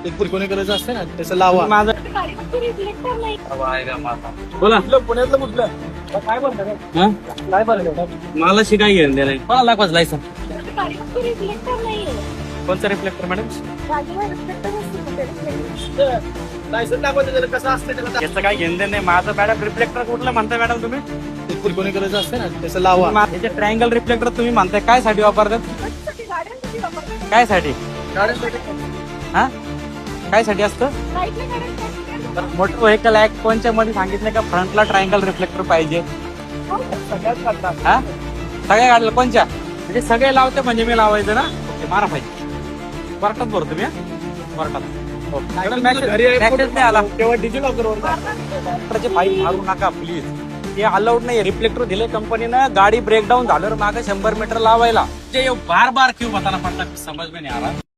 एक कोणी करायचं असते ना त्याचं लावा. माझं बोला पुण्यातलं कुठलं काय हा? काय बोलतो मला शिकाय घेऊन दे कोणाला दाखवायचं लायसन कोणतं रिफ्लेक्टर मॅडम लायसन दाखवते त्याला कसं असतं त्याला याचं काय घेऊन दे नाही माझं मॅडम रिफ्लेक्टर कुठलं म्हणताय मॅडम तुम्ही एक कोणी करायचं असते ना त्याचं लावा. याचे ट्रायंगल रिफ्लेक्टर तुम्ही म्हणताय काय साठी वापरतात काय साठी हा काय साठी असतं मोठं व्हेकल ऍक्ट कोणच्या मध्ये सांगितलं का फ्रंटला ट्रायंगल रिफ्लेक्टर पाहिजे हा सगळ्या गाडीला कोणच्या म्हणजे सगळे लावते म्हणजे मी लावायचं ना ओके मारा पाहिजे कोर्टात भरतो तुम्ही कोर्टात नाही आला तेव्हा डिजिलॉकरवर फाईल मारू नका प्लीज हे अलाउड नाही रिफ्लेक्टर दिले कंपनीनं गाडी ब्रेकडाऊन झाल्यावर मागे 100 मीटर लावायला बार बार क्यों बताना पडता समज में नहीं आ रहा